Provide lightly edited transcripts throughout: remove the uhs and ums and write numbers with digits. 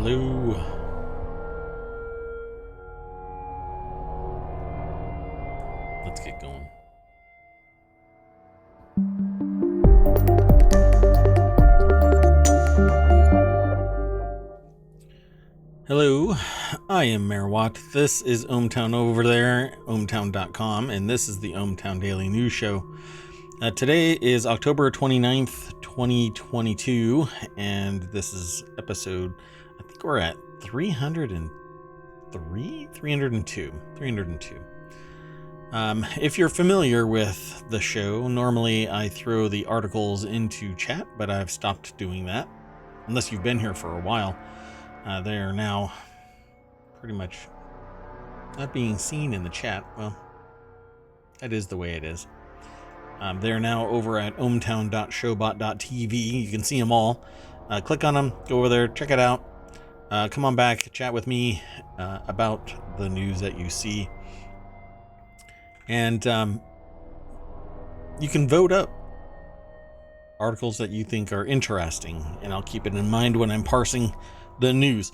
Hello. Let's get going. Hello, I am Mayor Watt. This is ohmTown over there, ohmTown.com, and this is the ohmTown Daily News Show. Today is October 29th, 2022, and this is episode, I think we're at 302. If you're familiar with the show, normally I throw the articles into chat, but I've stopped doing that. Unless you've been here for a while. They are now pretty much not being seen in the chat. Well, that is the way it is. They're now over at ohmTown.showbot.tv. You can see them all. Click on them, go over there, check it out. Come on back, chat with me about the news that you see. And you can vote up articles that you think are interesting, and I'll keep it in mind when I'm parsing the news.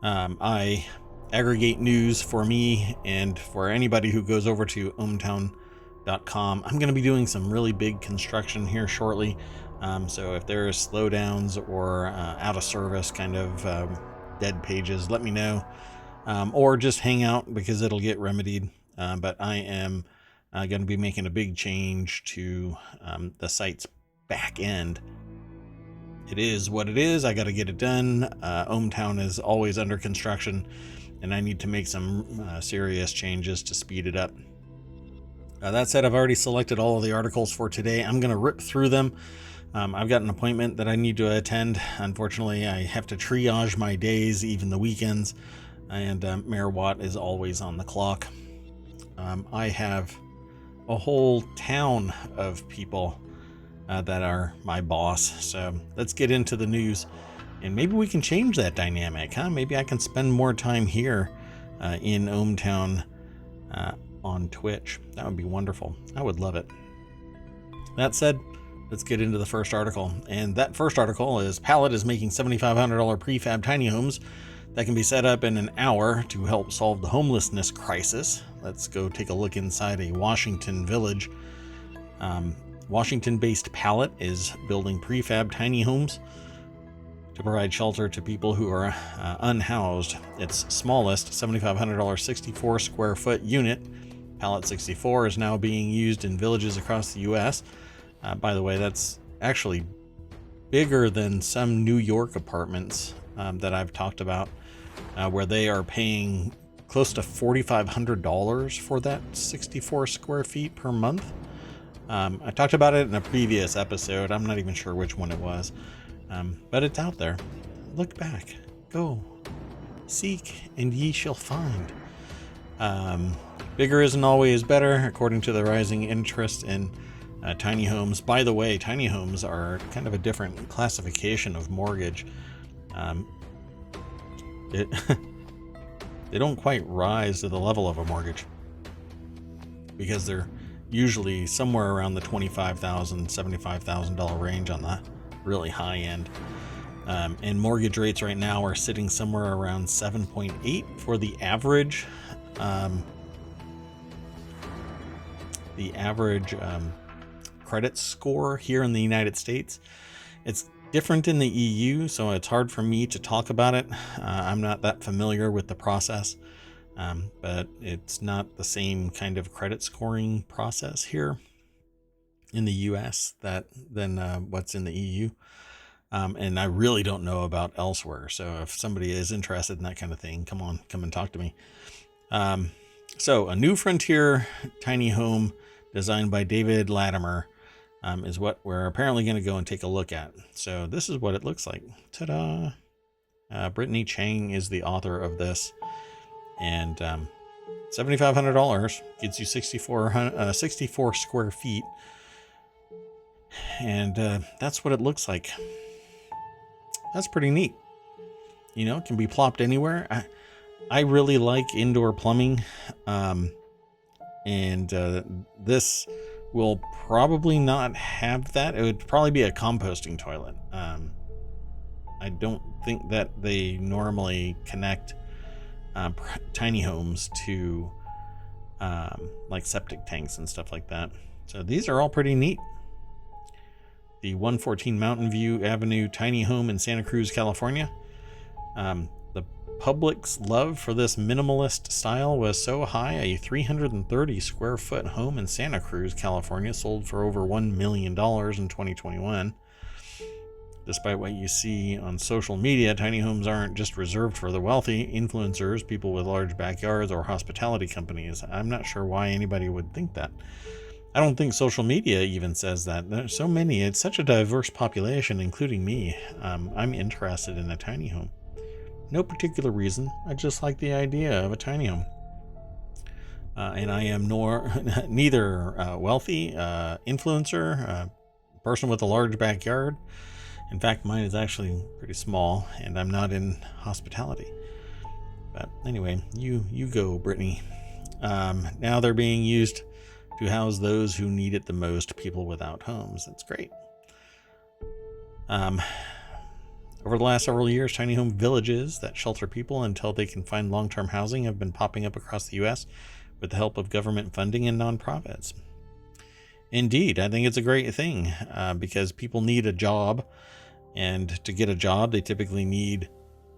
I aggregate news for me and for anybody who goes over to ohmTown.com. I'm going to be doing some really big construction here shortly. So if there is slowdowns or out of service kind of dead pages, let me know. Or just hang out because it'll get remedied. But I am going to be making a big change to the site's back end. It is what it is. I got to get it done. ohmTown is always under construction, and I need to make some serious changes to speed it up. That said, I've already selected all of the articles for today. I'm going to rip through them. I've got an appointment that I need to attend. Unfortunately, I have to triage my days, even the weekends, and Mayor Watt is always on the clock. I have a whole town of people that are my boss. So let's get into the news, and maybe we can change that dynamic, huh? Maybe I can spend more time here in ohmTown on Twitch. That would be wonderful. I would love it. That said, let's get into the first article. And that first article is Pallet is making $7,500 prefab tiny homes that can be set up in an hour to help solve the homelessness crisis. Let's go take a look inside a Washington village. Washington-based Pallet is building prefab tiny homes to provide shelter to people who are unhoused. Its smallest $7,500 64 square foot unit, Pallet 64, is now being used in villages across the U.S. By the way, that's actually bigger than some New York apartments that I've talked about, where they are paying close to $4,500 for that 64 square feet per month. I talked about it in a previous episode. I'm not even sure which one it was, but it's out there. Look back, go, seek, and ye shall find. Bigger isn't always better, according to the rising interest in tiny homes. By the way, tiny homes are kind of a different classification of mortgage. They don't quite rise to the level of a mortgage because they're usually somewhere around the $25,000, $75,000 range on the really high end. And mortgage rates right now are sitting somewhere around 7.8 for the average. Credit score here in the United States. It's different in the EU, so it's hard for me to talk about it. I'm not that familiar with the process. But it's not the same kind of credit scoring process here in the US than what's in the EU. And I really don't know about elsewhere. So if somebody is interested in that kind of thing, come and talk to me. So a new frontier tiny home designed by David Latimer is what we're apparently going to go and take a look at. So this is what it looks like. Ta-da! Brittany Chang is the author of this. And $7,500 gets you 64 square feet. And that's what it looks like. That's pretty neat. You know, it can be plopped anywhere. I really like indoor plumbing. And this will probably not have that. It would probably be a composting toilet. I don't think that they normally connect tiny homes to like septic tanks and stuff like that. So these are all pretty neat. The 114 Mountain View Avenue tiny home in Santa Cruz, California. The public's love for this minimalist style was so high, a 330 square foot home in Santa Cruz, California sold for over $1 million in 2021. Despite what you see on social media, tiny homes aren't just reserved for the wealthy, influencers, people with large backyards, or hospitality companies. I'm not sure why anybody would think that. I don't think social media even says that. There's so many. It's such a diverse population, including me. I'm interested in a tiny home. No particular reason. I just like the idea of a tiny home. And I am neither wealthy, influencer, person with a large backyard. In fact, mine is actually pretty small, and I'm not in hospitality. But anyway, you go, Brittany. Now they're being used to house those who need it the most, people without homes. That's great. Over the last several years, tiny home villages that shelter people until they can find long-term housing have been popping up across the U.S. with the help of government funding and nonprofits. Indeed, I think it's a great thing because people need a job, and to get a job, they typically need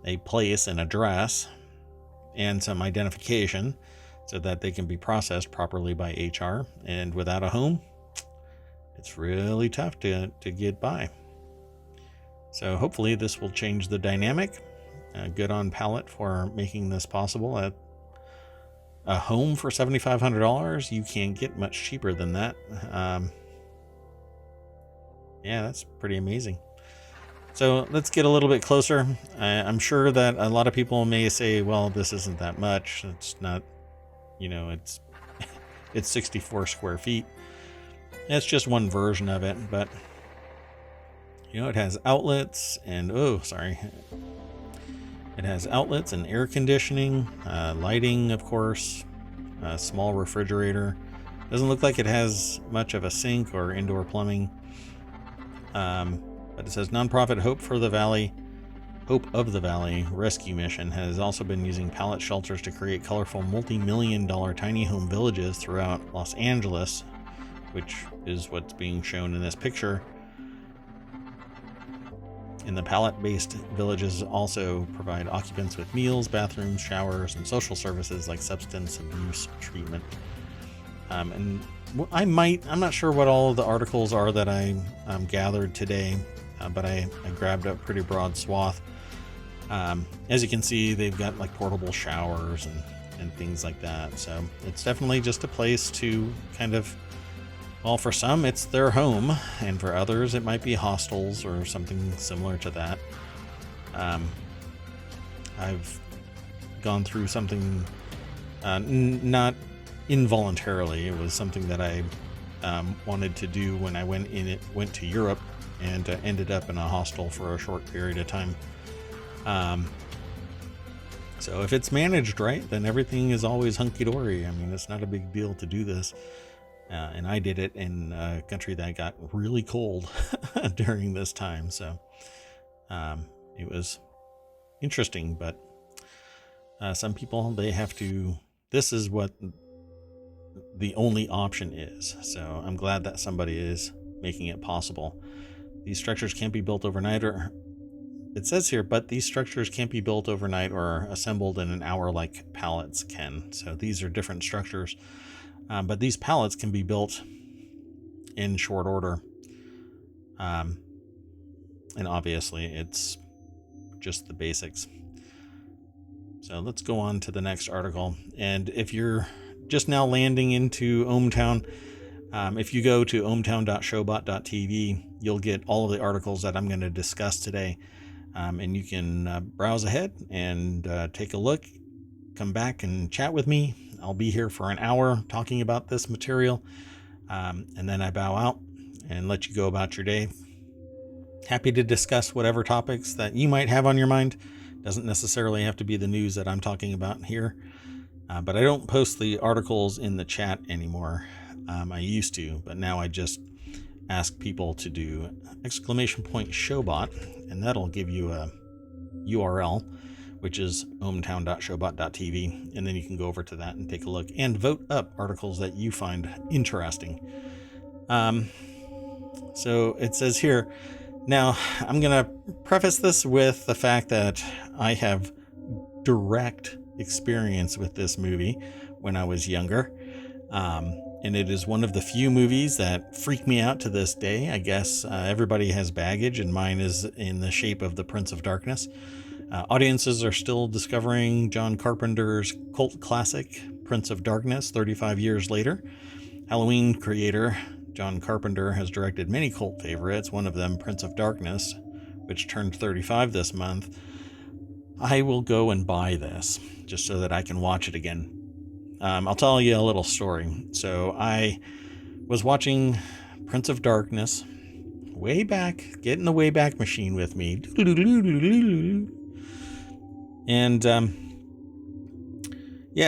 a place, an address, and some identification so that they can be processed properly by HR. And without a home, it's really tough to get by. So hopefully this will change the dynamic. Good on Pallet for making this possible. A home for $7,500, you can't get much cheaper than that. Yeah, that's pretty amazing. So let's get a little bit closer. I'm sure that a lot of people may say, well, this isn't that much. It's not, it's 64 square feet. It's just one version of it, but it has outlets and, it has outlets and air conditioning, lighting, of course, a small refrigerator. Doesn't look like it has much of a sink or indoor plumbing. But it says nonprofit Hope of the Valley Rescue Mission has also been using pallet shelters to create colorful multi-million-dollar tiny home villages throughout Los Angeles, which is what's being shown in this picture. And the pallet-based villages also provide occupants with meals, bathrooms, showers, and social services like substance abuse treatment. And I'm not sure what all of the articles are that I gathered today, but I grabbed a pretty broad swath. As you can see, they've got like portable showers and things like that. So it's definitely just a place to kind of, well, for some it's their home, and for others it might be hostels or something similar to that. I've gone through something not involuntarily. It was something that I wanted to do when I went to Europe, and ended up in a hostel for a short period of time. So if it's managed right, then everything is always hunky-dory. I mean, it's not a big deal to do this. And I did it in a country that got really cold during this time. So it was interesting, but some people, this is what the only option is. So I'm glad that somebody is making it possible. These structures can't be built overnight, or it says here, but these structures can't be built overnight or assembled in an hour like pallets can. So these are different structures, but these pallets can be built in short order. And obviously it's just the basics. So let's go on to the next article. And if you're just now landing into ohmTown, if you go to ohmTown.showbot.tv, you'll get all of the articles that I'm going to discuss today. And you can browse ahead and take a look, come back and chat with me. I'll be here for an hour talking about this material. And then I bow out and let you go about your day. Happy to discuss whatever topics that you might have on your mind. Doesn't necessarily have to be the news that I'm talking about here. But I don't post the articles in the chat anymore. I used to, but now I just ask people to do !showbot, and that'll give you a URL, which is ohmTown.showbot.tv, and then you can go over to that and take a look and vote up articles that you find interesting. So it says here, now I'm going to preface this with the fact that I have direct experience with this movie when I was younger. And it is one of the few movies that freak me out to this day. I guess everybody has baggage, and mine is in the shape of The Prince of Darkness. Audiences are still discovering John Carpenter's cult classic, Prince of Darkness, 35 years later. Halloween creator John Carpenter has directed many cult favorites, one of them Prince of Darkness, which turned 35 this month. I will go and buy this just so that I can watch it again. I'll tell you a little story. So I was watching Prince of Darkness way back, get in the Wayback Machine with me. And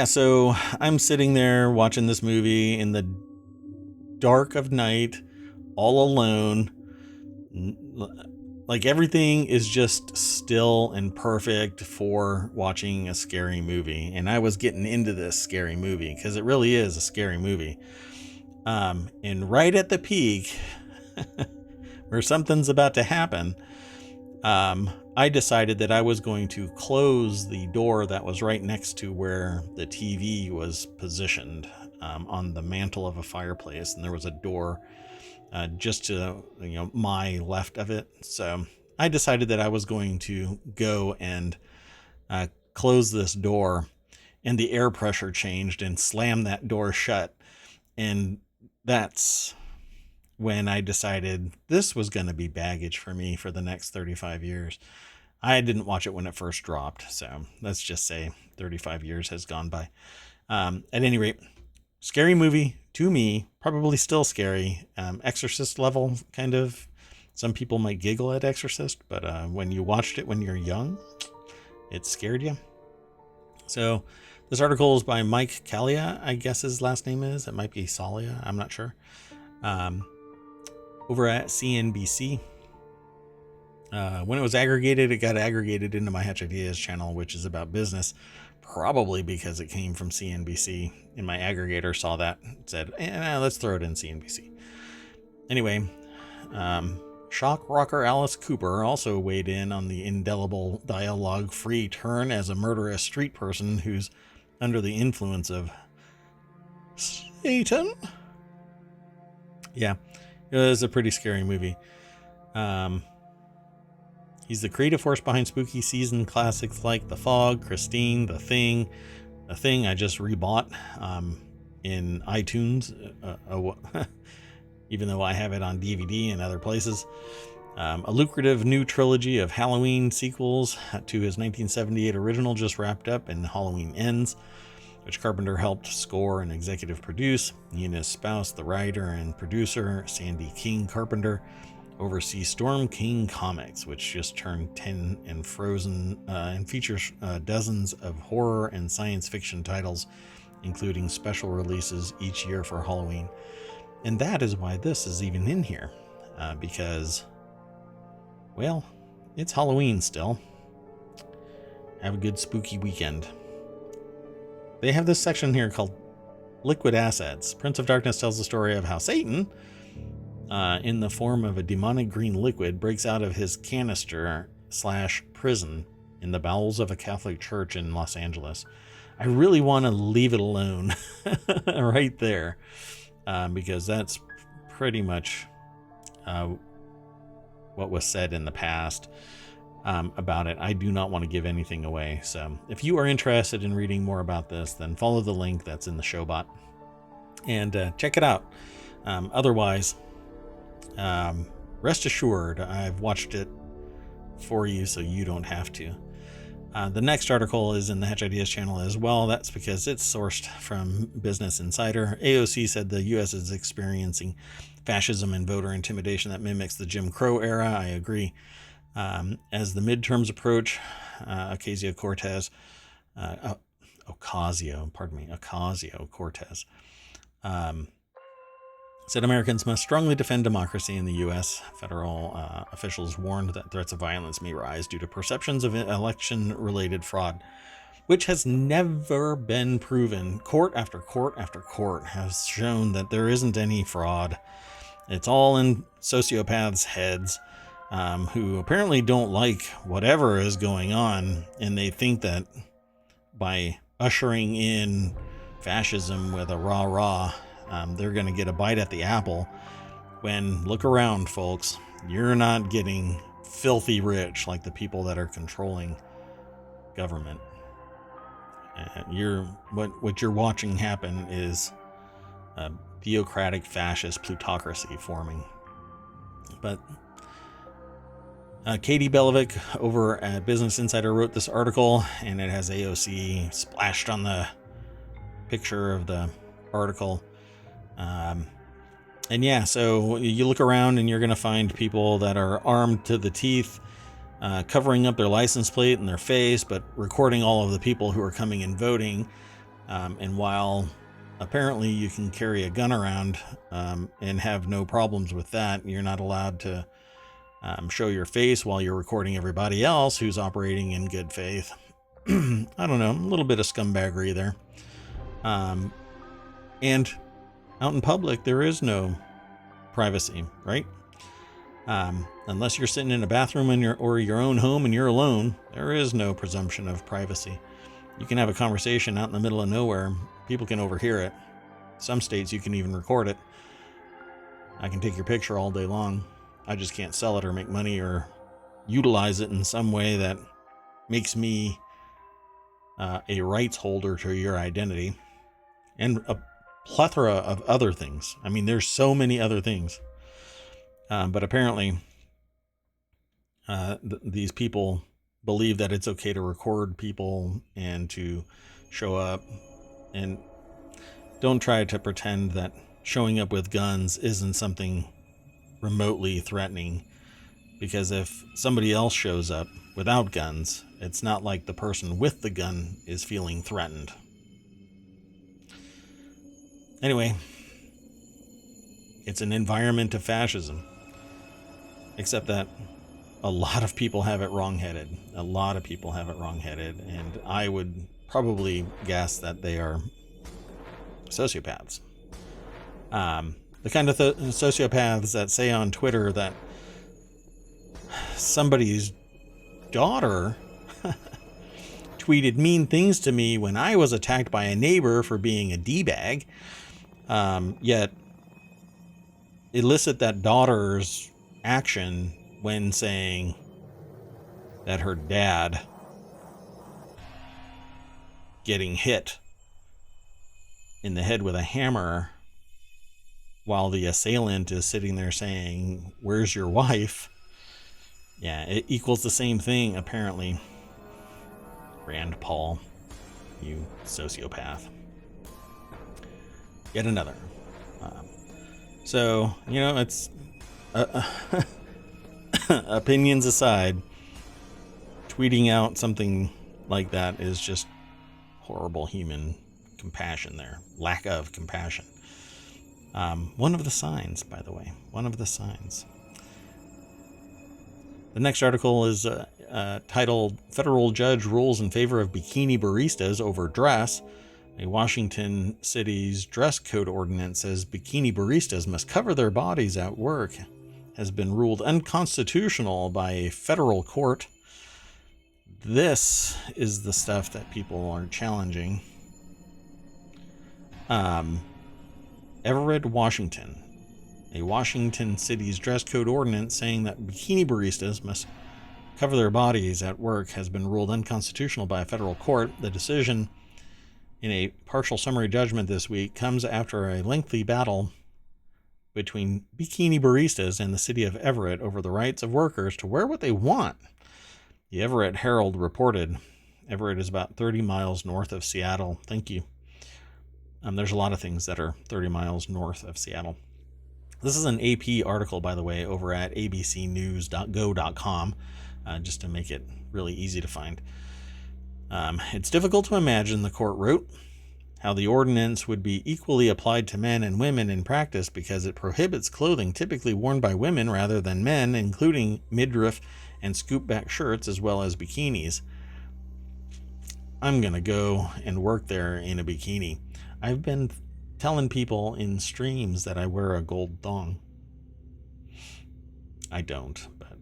so I'm sitting there watching this movie in the dark of night, all alone. Like, everything is just still and perfect for watching a scary movie. And I was getting into this scary movie because it really is a scary movie. And right at the peak, where something's about to happen, I decided that I was going to close the door that was right next to where the TV was positioned, on the mantle of a fireplace. And there was a door just to my left of it. So I decided that I was going to go and close this door, and the air pressure changed and slammed that door shut. And that's when I decided this was going to be baggage for me for the next 35 years. I didn't watch it when it first dropped, so let's just say 35 years has gone by. At any rate, scary movie to me, probably still scary. Exorcist level, kind of. Some people might giggle at Exorcist, but when you watched it when you're young, it scared you. So this article is by Mike Kalia, I guess his last name is. It might be Salia, I'm not sure. Over at CNBC. When it was aggregated, it got aggregated into my Hatch Ideas channel, which is about business. Probably because it came from CNBC, and my aggregator saw that and said, let's throw it in CNBC. Anyway, shock rocker Alice Cooper also weighed in on the indelible dialogue-free turn as a murderous street person who's under the influence of Satan. Yeah, it was a pretty scary movie. He's the creative force behind spooky season classics like The Fog, Christine, The Thing. The Thing I just rebought in iTunes, even though I have it on DVD and other places. A lucrative new trilogy of Halloween sequels to his 1978 original just wrapped up in Halloween Ends, which Carpenter helped score and executive produce. He and his spouse, the writer and producer Sandy King Carpenter, oversee Storm King Comics, which just turned 10 and Frozen, and features dozens of horror and science fiction titles, including special releases each year for Halloween. And that is why this is even in here, because, well, it's Halloween still. Have a good spooky weekend. They have this section here called Liquid Assets. Prince of Darkness tells the story of how Satan, in the form of a demonic green liquid, breaks out of his canister/prison in the bowels of a Catholic church in Los Angeles. I really want to leave it alone right there, because that's pretty much what was said in the past about it. I do not want to give anything away. So if you are interested in reading more about this, then follow the link that's in the showbot and check it out. Otherwise, rest assured, I've watched it for you so you don't have to. The next article is in the Hatch Ideas channel as well. That's because it's sourced from Business Insider. AOC said the U.S. is experiencing fascism and voter intimidation that mimics the Jim Crow era. I agree. As the midterms approach, Ocasio-Cortez, said Americans must strongly defend democracy in the U.S. Federal officials warned that threats of violence may rise due to perceptions of election-related fraud, which has never been proven. Court after court after court has shown that there isn't any fraud. It's all in sociopaths' heads, who apparently don't like whatever is going on, and they think that by ushering in fascism with a rah-rah, they're going to get a bite at the apple. When, look around, folks, you're not getting filthy rich like the people that are controlling government. What you're watching happen is a theocratic fascist plutocracy forming. But Katie Belovic over at Business Insider wrote this article, and it has AOC splashed on the picture of the article. And yeah, so you look around and you're going to find people that are armed to the teeth, covering up their license plate and their face, but recording all of the people who are coming and voting. And while apparently you can carry a gun around and have no problems with that, you're not allowed to show your face while you're recording everybody else who's operating in good faith. I don't know, a little bit of scumbaggery there. And out in public, there is no privacy, right? Unless you're sitting in a bathroom in your own home and you're alone, there is no presumption of privacy. You can have a conversation out in the middle of nowhere. People can overhear it. Some states you can even record it. I can take your picture all day long. I just can't sell it or make money or utilize it in some way that makes me a rights holder to your identity. And a plethora of other things. I mean, there's so many other things. But apparently, these people believe that it's okay to record people and to show up. And don't try to pretend that showing up with guns isn't something remotely threatening. Because if somebody else shows up without guns, it's not like the person with the gun is feeling threatened. Anyway, it's an environment of fascism. Except that a lot of people have it wrong-headed. A lot of people have it wrong-headed. And I would probably guess that they are sociopaths. The kind of sociopaths that say on Twitter that somebody's daughter tweeted mean things to me when I was attacked by a neighbor for being a D-bag. Yet elicit that daughter's action when saying that her dad getting hit in the head with a hammer while the assailant is sitting there saying, "Where's your wife?" Yeah, it equals the same thing, apparently. Rand Paul, you sociopath. Yet another. So, it's opinions aside, tweeting out something like that is just horrible human compassion there. Lack of compassion. One of the signs, by the way. One of the signs. The next article is titled, "Federal Judge Rules in Favor of Bikini Baristas Over Dress." A Washington city's dress code ordinance says bikini baristas must cover their bodies at work. Has been ruled unconstitutional by a federal court. This is the stuff that people are challenging. Everett, Washington. A Washington city's dress code ordinance saying that bikini baristas must cover their bodies at work has been ruled unconstitutional by a federal court. The decision, in a partial summary judgment this week, comes after a lengthy battle between bikini baristas and the city of Everett over the rights of workers to wear what they want. The Everett Herald reported. Everett is about 30 miles north of Seattle. Thank you. There's a lot of things that are 30 miles north of Seattle. This is an AP article, by the way, over at abcnews.go.com, just to make it really easy to find. It's difficult to imagine, the court wrote, how the ordinance would be equally applied to men and women in practice because it prohibits clothing typically worn by women rather than men, including midriff and scoop back shirts as well as bikinis. I'm going to go and work there in a bikini. I've been telling people in streams that I wear a gold thong. I don't, but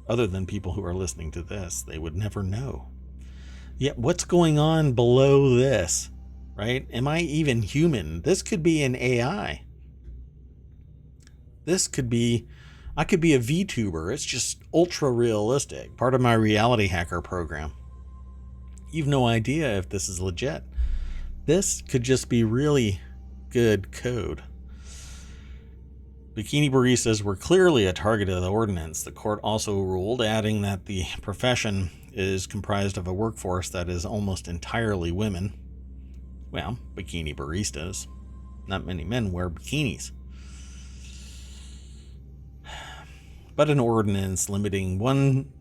other than people who are listening to this, they would never know. Yet what's going on below this, right? Am I even human? This could be an AI. I could be a VTuber. It's just ultra realistic. Part of my reality hacker program. You've no idea if this is legit. This could just be really good code. Bikini baristas were clearly a target of the ordinance. The court also ruled, adding that the profession is comprised of a workforce that is almost entirely women. Well, bikini baristas. Not many men wear bikinis. But an ordinance limiting one...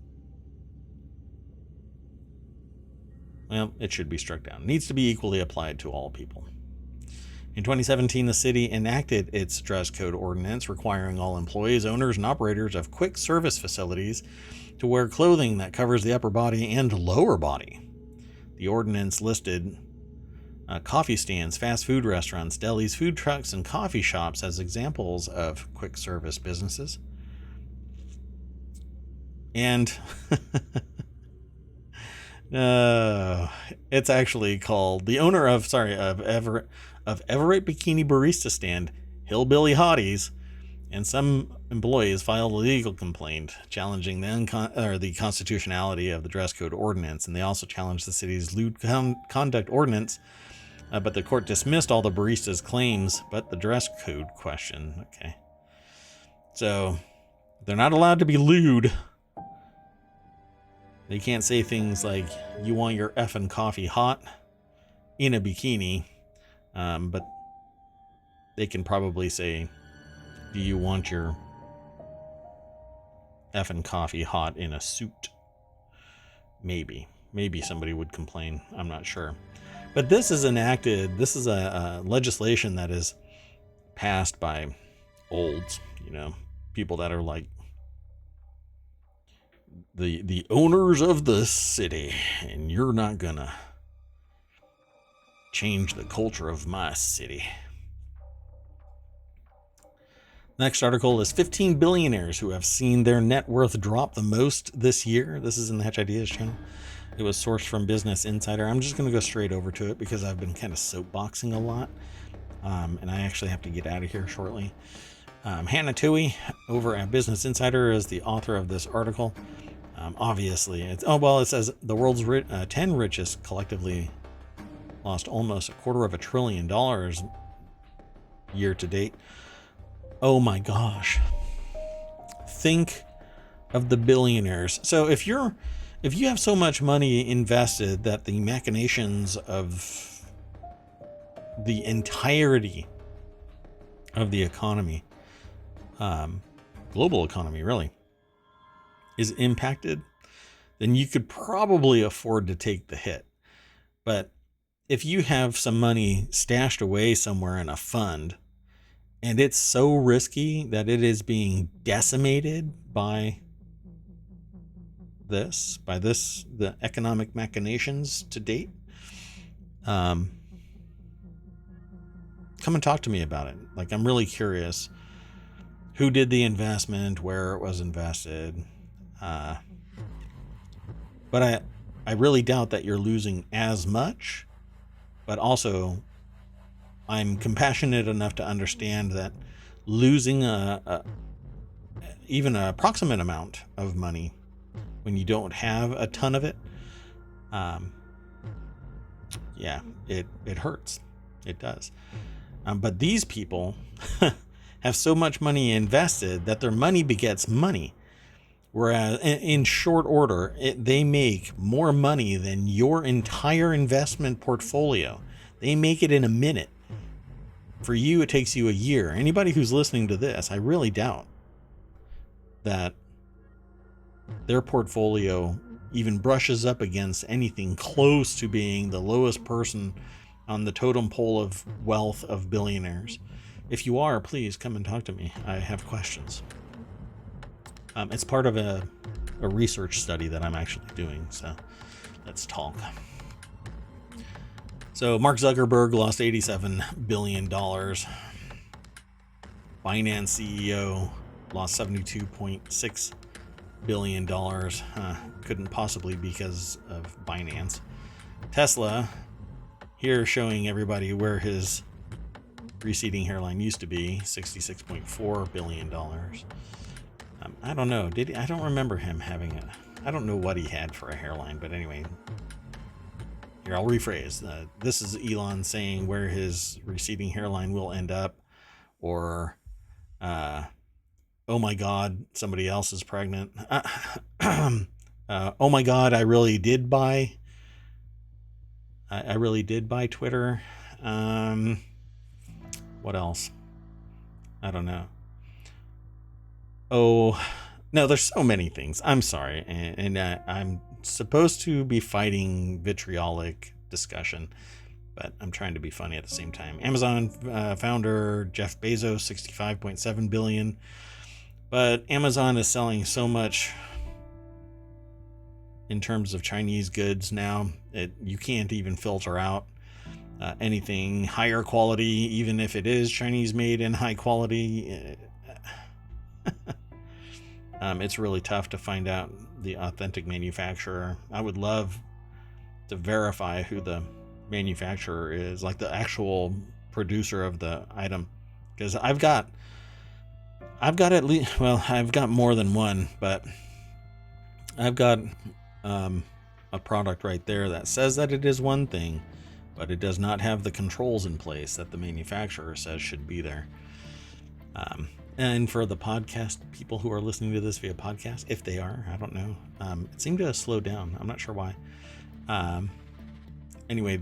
Well, it should be struck down. It needs to be equally applied to all people. In 2017, the city enacted its dress code ordinance requiring all employees, owners, and operators of quick service facilities to wear clothing that covers the upper body and lower body. The ordinance listed coffee stands, fast food restaurants, delis, food trucks, and coffee shops as examples of quick service businesses. And it's actually called the owner of Everett Bikini Barista Stand, Hillbilly Hotties, and some employees filed a legal complaint challenging the constitutionality of the dress code ordinance, and they also challenged the city's lewd conduct ordinance, but the court dismissed all the baristas' claims, but the dress code question. Okay, so they're not allowed to be lewd. They can't say things like, you want your effing coffee hot in a bikini, but they can probably say, do you want your effing coffee hot in a suit? Maybe somebody would complain. I'm not sure. But this is a legislation that is passed by olds, people that are like, the owners of the city, and you're not gonna change the culture of my city. Next article is 15 billionaires who have seen their net worth drop the most this year. This is in the Hatch Ideas channel. It was sourced from Business Insider. I'm just going to go straight over to it because I've been kind of soapboxing a lot, and I actually have to get out of here shortly. Hannah Toohey over at Business Insider is the author of this article. Obviously, it says the world's 10 richest collectively lost almost $250 billion year to date. Oh my gosh. Think of the billionaires. So if you have so much money invested that the machinations of the entirety of the economy, global economy really, is impacted, then you could probably afford to take the hit. But if you have some money stashed away somewhere in a fund, and it's so risky that it is being decimated by the economic machinations to date, come and talk to me about it. Like, I'm really curious who did the investment, where it was invested. But I really doubt that you're losing as much, but also I'm compassionate enough to understand that losing even an approximate amount of money when you don't have a ton of it, it hurts. It does. But these people have so much money invested that their money begets money. Whereas in short order, they make more money than your entire investment portfolio. They make it in a minute. For you, it takes you a year. Anybody who's listening to this, I really doubt that their portfolio even brushes up against anything close to being the lowest person on the totem pole of wealth of billionaires. If you are, please come and talk to me. I have questions. It's part of a research study that I'm actually doing, so let's talk. So Mark Zuckerberg lost $87 billion. Binance CEO lost $72.6 billion. Couldn't possibly be because of Binance. Tesla, here showing everybody where his receding hairline used to be, $66.4 billion. I don't know. I don't remember him having it. I don't know what he had for a hairline, but anyway. Here, I'll rephrase. This is Elon saying where his receding hairline will end up, or, oh my God, somebody else is pregnant. Oh my God, I really did buy. I really did buy Twitter. What else? I don't know. Oh, no, there's so many things. I'm sorry, and I'm supposed to be fighting vitriolic discussion, but I'm trying to be funny at the same time. Amazon founder Jeff Bezos, $65.7 billion, but Amazon is selling so much in terms of Chinese goods now, you can't even filter out anything higher quality, even if it is Chinese made and high quality. It's really tough to find out the authentic manufacturer. I would love to verify who the manufacturer is, like the actual producer of the item, because I've got at least, well, I've got more than one, but I've got a product right there that says that it is one thing, but it does not have the controls in place that the manufacturer says should be there. And for the podcast people who are listening to this via podcast, if they are, I don't know. It seemed to slow down. I'm not sure why. Anyway,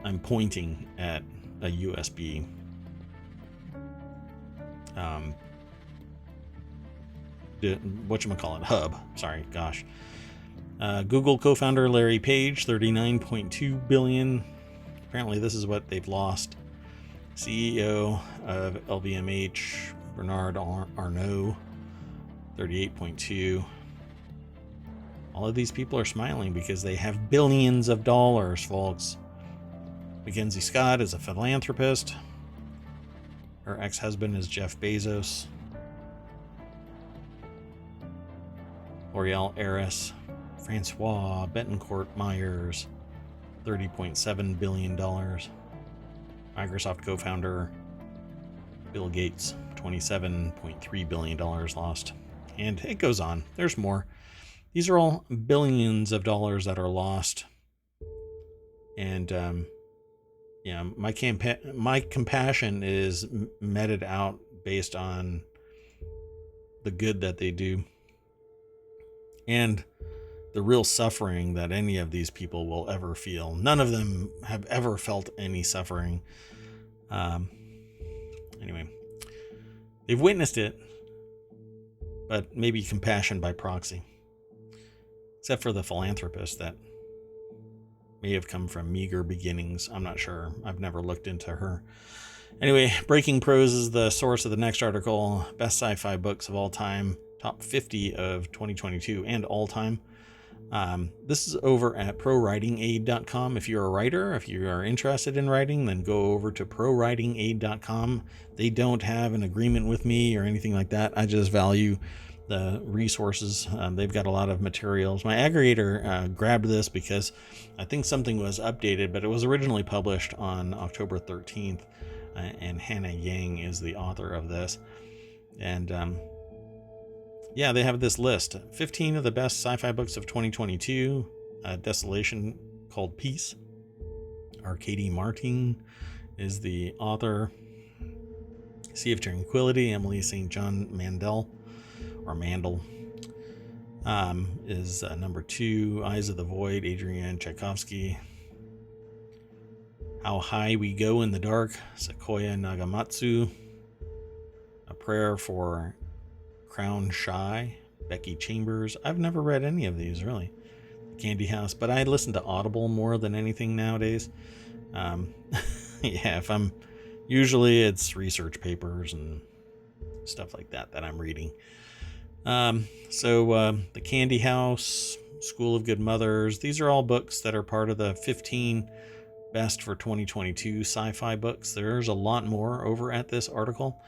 I'm pointing at a USB whatchamacallit, hub. Sorry, gosh. Google co-founder Larry Page, $39.2 billion. Apparently this is what they've lost. CEO of LVMH, Bernard Arnault, 38.2. All of these people are smiling because they have billions of dollars, folks. Mackenzie Scott is a philanthropist. Her ex-husband is Jeff Bezos. L'Oreal heiress Francois Betancourt Myers, $30.7 billion. Microsoft co-founder Bill Gates, $27.3 billion lost. And it goes on. There's more. These are all billions of dollars that are lost. And yeah, my compassion is meted out based on the good that they do and the real suffering that any of these people will ever feel. None of them have ever felt any suffering. Anyway, they've witnessed it, but maybe compassion by proxy. Except for the philanthropist that may have come from meager beginnings. I'm not sure. I've never looked into her. Anyway, Breaking Prose is the source of the next article. Best sci-fi books of all time. Top 50 of 2022 and all time. This is over at prowritingaid.com. If you're a writer, if you are interested in writing, then go over to prowritingaid.com. They don't have an agreement with me or anything like that. I just value the resources. They've got a lot of materials. My aggregator grabbed this because I think something was updated, but it was originally published on October 13th, and Hannah Yang is the author of this. And yeah, they have this list. 15 of the best sci-fi books of 2022. Desolation Called Peace. Arcady Martin is the author. Sea of Tranquility, Emily St. John Mandel, or Mandel, is number 2. Eyes of the Void, Adrian Tchaikovsky. How High We Go in the Dark, Sequoia Nagamatsu. A Prayer for Crown Shy, Becky Chambers. I've never read any of these, really. Candy House, but I listen to Audible more than anything nowadays. Yeah, usually it's research papers and stuff like that I'm reading. The Candy House, School of Good Mothers, these are all books that are part of the 15 best for 2022 sci-fi books. There's a lot more over at this article.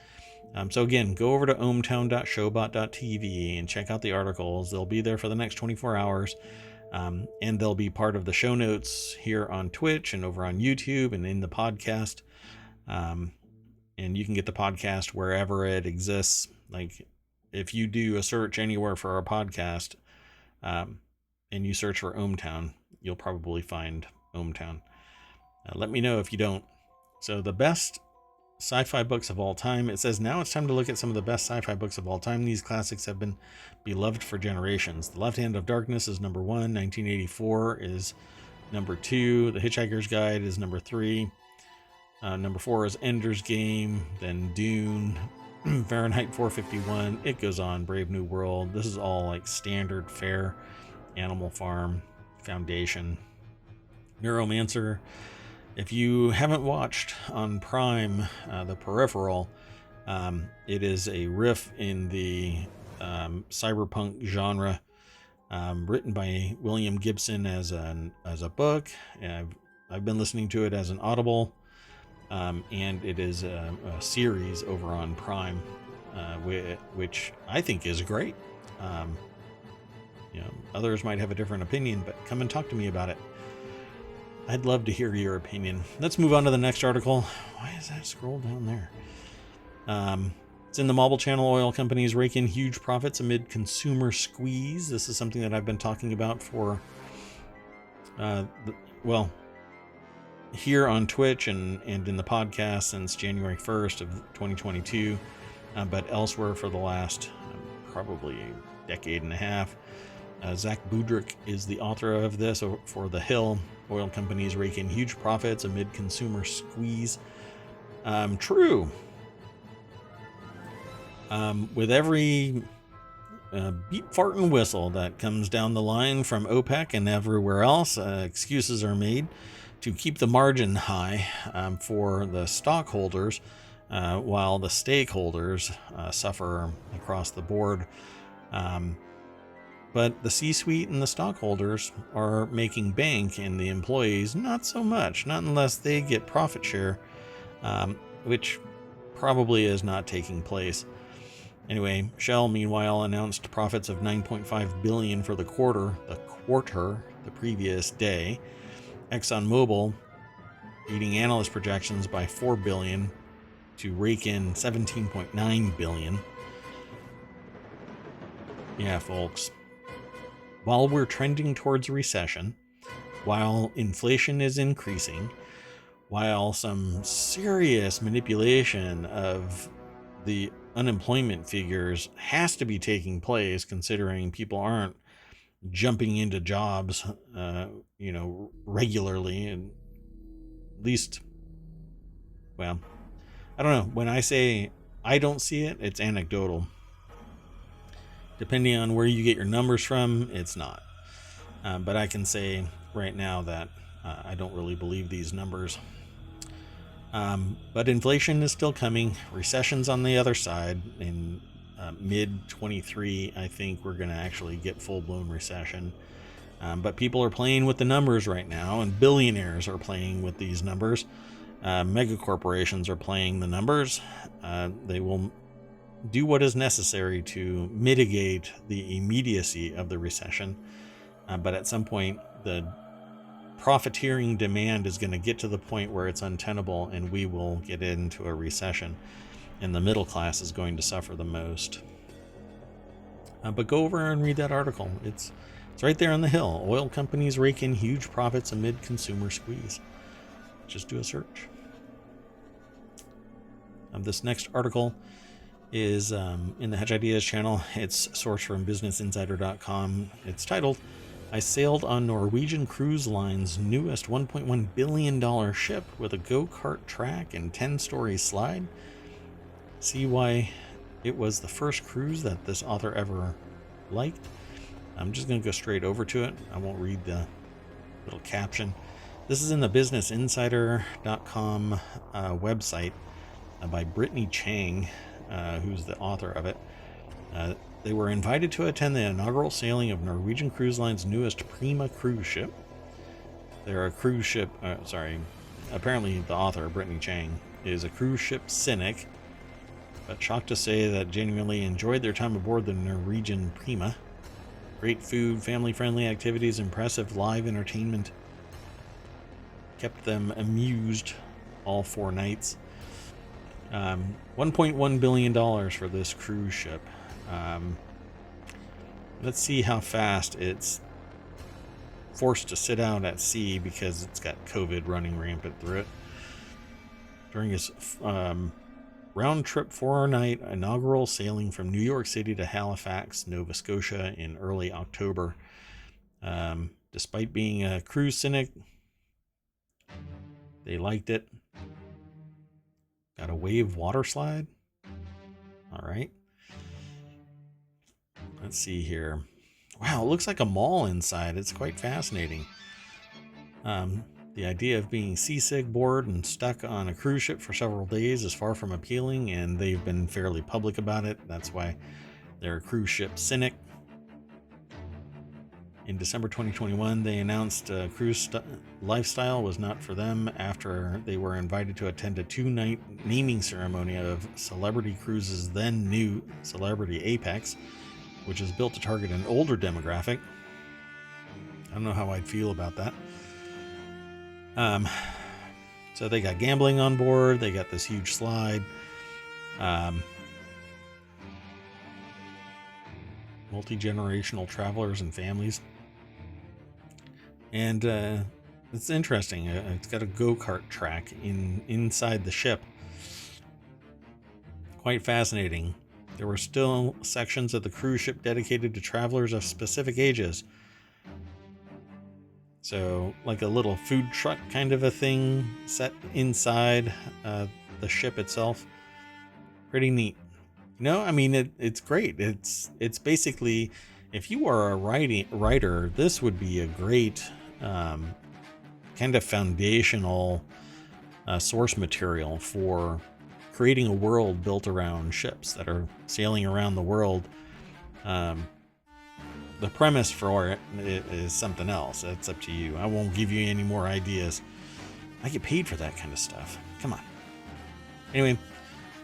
So again, go over to ohmTown.showbot.tv and check out the articles. They'll be there for the next 24 hours. And they'll be part of the show notes here on Twitch and over on YouTube and in the podcast. And you can get the podcast wherever it exists. Like if you do a search anywhere for our podcast, and you search for ohmTown, you'll probably find ohmTown. Let me know if you don't. So the best sci-fi books of all time. It says now it's time to look at some of the best sci-fi books of all time. These classics have been beloved for generations. The Left Hand of Darkness is number 1. 1984 is number 2. The Hitchhiker's Guide is number 3. Number 4 is Ender's Game. Then Dune, Fahrenheit 451. It goes on. Brave New World. This is all like standard fare. Animal Farm, Foundation, Neuromancer. If you haven't watched on Prime, The Peripheral, it is a riff in the cyberpunk genre, written by William Gibson as a book. I've been listening to it as an Audible, and it is a series over on Prime, which I think is great. Others might have a different opinion, but come and talk to me about it. I'd love to hear your opinion. Let's move on to the next article. Why is that scroll down there? It's in the Mobile Channel. Oil companies rake in huge profits amid consumer squeeze. This is something that I've been talking about for, here on Twitch and in the podcast since January 1st of 2022, but elsewhere for the last probably a decade and a half. Zach Budrick is the author of this for The Hill. Oil companies rake in huge profits amid consumer squeeze. True. With every beep, fart, and whistle that comes down the line from OPEC and everywhere else, excuses are made to keep the margin high for the stockholders, while the stakeholders suffer across the board. But the C-suite and the stockholders are making bank, and the employees not so much, not unless they get profit share, which probably is not taking place. Anyway, Shell meanwhile announced profits of $9.5 billion for the quarter the previous day. ExxonMobil beating analyst projections by $4 billion to rake in $17.9 billion. Yeah, folks. While we're trending towards a recession, while inflation is increasing, while some serious manipulation of the unemployment figures has to be taking place, considering people aren't jumping into jobs, regularly, and at least, well, I don't know. When I say I don't see it, it's anecdotal. Depending on where you get your numbers from, it's not. But I can say right now that I don't really believe these numbers. But inflation is still coming. Recession's on the other side. In mid-23, I think we're going to actually get full-blown recession. But people are playing with the numbers right now, and billionaires are playing with these numbers. Mega corporations are playing the numbers. They will do what is necessary to mitigate the immediacy of the recession. But at some point, the profiteering demand is going to get to the point where it's untenable, and we will get into a recession, and the middle class is going to suffer the most. But go over and read that article. It's right there on The Hill. Oil companies rake in huge profits amid consumer squeeze. Just do a search. This next article is in the Hedge Ideas channel. It's sourced from businessinsider.com. It's titled, I sailed on Norwegian Cruise Line's newest $1.1 billion ship with a go-kart track and 10-story slide. See why it was the first cruise that this author ever liked. I'm just going to go straight over to it. I won't read the little caption. This is in the businessinsider.com website by Brittany Chang, who's the author of it. They were invited to attend the inaugural sailing of Norwegian Cruise Line's newest Prima cruise ship. They're a cruise ship, apparently the author, Brittany Chang, is a cruise ship cynic, but shocked to say that genuinely enjoyed their time aboard the Norwegian Prima. Great food, family-friendly activities, impressive live entertainment kept them amused all 4 nights. $1.1 billion for this cruise ship. Let's see how fast it's forced to sit out at sea because it's got COVID running rampant through it. During his round trip 4-night inaugural sailing from New York City to Halifax, Nova Scotia in early October. Despite being a cruise cynic, they liked it. Got a wave water slide. All right. Let's see here. Wow, it looks like a mall inside. It's quite fascinating. The idea of being seasick, bored, and stuck on a cruise ship for several days is far from appealing, and they've been fairly public about it. That's why they're a cruise ship cynic. In December 2021, they announced cruise lifestyle was not for them after they were invited to attend a 2-night naming ceremony of Celebrity Cruises' then new Celebrity Apex, which is built to target an older demographic. I don't know how I'd feel about that. So they got gambling on board. They got this huge slide. Multi-generational travelers and families. And it's interesting. It's got a go-kart track inside the ship. Quite fascinating. There were still sections of the cruise ship dedicated to travelers of specific ages. So, like a little food truck kind of a thing set inside the ship itself. Pretty neat. You know, I mean, it's great. It's basically, if you are a writer, this would be a great kind of foundational source material for creating a world built around ships that are sailing around the world. The premise for it is something else. It's up to you. I won't give you any more ideas. I get paid for that kind of stuff. Come on. Anyway,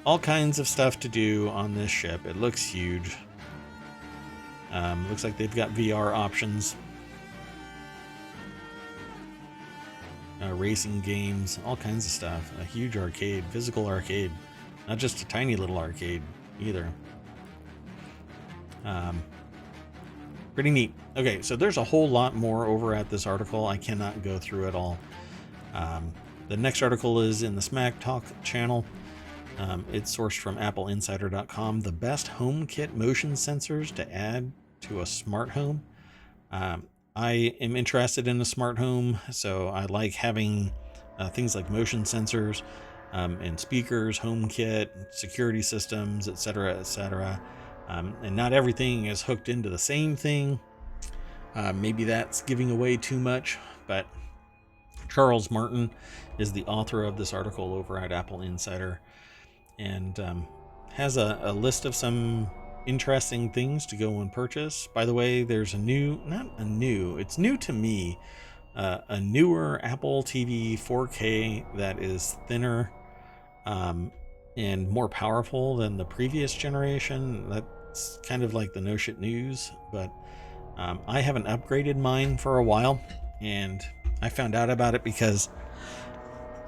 all kinds of stuff to do on this ship. It looks huge. Looks like they've got VR options. Racing games, all kinds of stuff. A huge arcade, physical arcade. Not just a tiny little arcade either. Pretty neat. Okay, so there's a whole lot more over at this article. I cannot go through it all. The next article is in the Smack Talk channel. It's sourced from appleinsider.com. The best HomeKit motion sensors to add to a smart home. I am interested in a smart home, so I like having things like motion sensors and speakers, HomeKit, security systems, etc., etc. And not everything is hooked into the same thing. Maybe that's giving away too much, but Charles Martin is the author of this article over at Apple Insider, and has a list of some interesting things to go and purchase. By the way, there's it's new to me, a newer Apple TV 4K that is thinner and more powerful than the previous generation. That's kind of like the no shit news, but I haven't upgraded mine for a while, and I found out about it because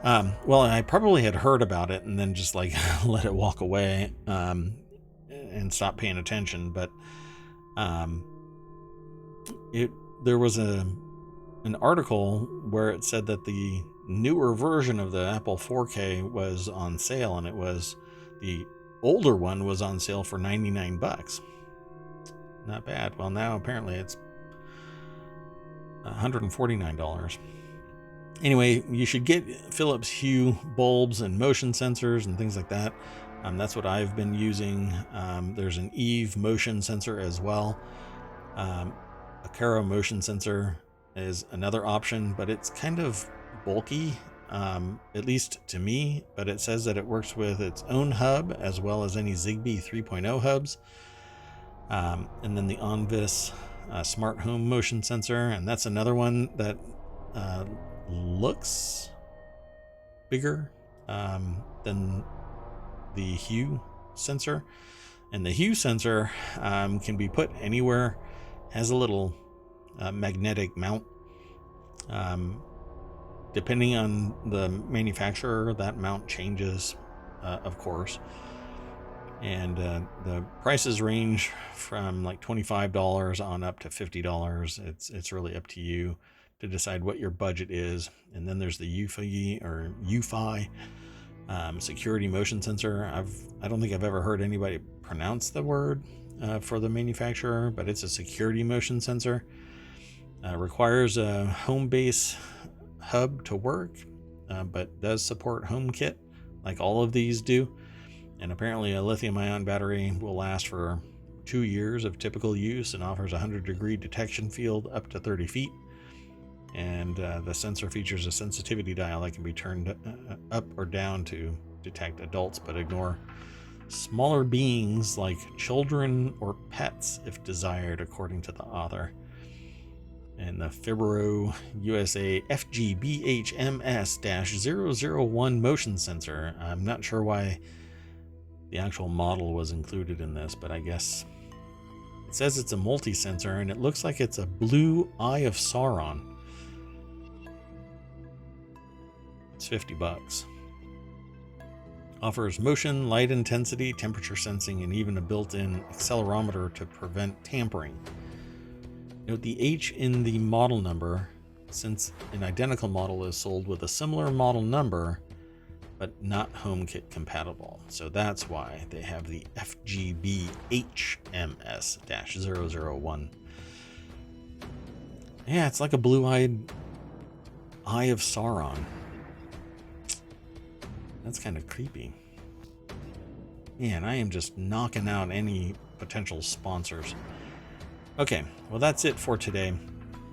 I probably had heard about it and then just like let it walk away and stop paying attention. But there was an article where it said that the newer version of the Apple 4K was on sale, and it was the older one was on sale for $99. Not bad. Well, now apparently it's $149. Anyway, you should get Philips Hue bulbs and motion sensors and things like that. That's what I've been using. There's an Eve motion sensor as well. A Caro motion sensor is another option, but it's kind of bulky, at least to me. But it says that it works with its own hub as well as any Zigbee 3.0 hubs. And then the Onvis smart home motion sensor, and that's another one that looks bigger than the Hue sensor. And the Hue sensor can be put anywhere, has a little magnetic mount. Depending on the manufacturer, that mount changes, of course. And the prices range from like $25 on up to $50. It's really up to you to decide what your budget is. And then there's the UFI security motion sensor. I don't think I've ever heard anybody pronounce the word for the manufacturer, but it's a security motion sensor. Requires a home base hub to work, but does support HomeKit like all of these do. And apparently a lithium-ion battery will last for 2 years of typical use and offers a 100-degree detection field up to 30 feet. And the sensor features a sensitivity dial that can be turned up or down to detect adults, but ignore smaller beings like children or pets if desired, according to the author. And the Fibro USA FGBHMS-001 motion sensor. I'm not sure why the actual model was included in this, but I guess it says it's a multi-sensor, and it looks like it's a blue Eye of Sauron. It's $50. Offers motion, light intensity, temperature sensing, and even a built-in accelerometer to prevent tampering. Note the H in the model number, since an identical model is sold with a similar model number, but not HomeKit compatible. So that's why they have the FGBHMS-001. Yeah, it's like a blue-eyed Eye of Sauron. That's kind of creepy. Man, I am just knocking out any potential sponsors. Okay, well that's it for today.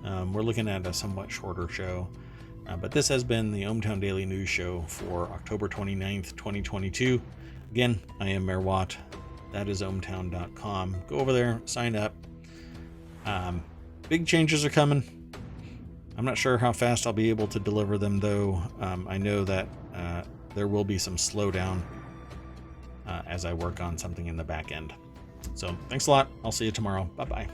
We're looking at a somewhat shorter show. But this has been the ohmTown Daily News Show for October 29th, 2022. Again, I am Mayor Watt. That is ohmTown.com. Go over there, sign up. Big changes are coming. I'm not sure how fast I'll be able to deliver them, though. I know that there will be some slowdown as I work on something in the back end. So thanks a lot. I'll see you tomorrow. Bye-bye.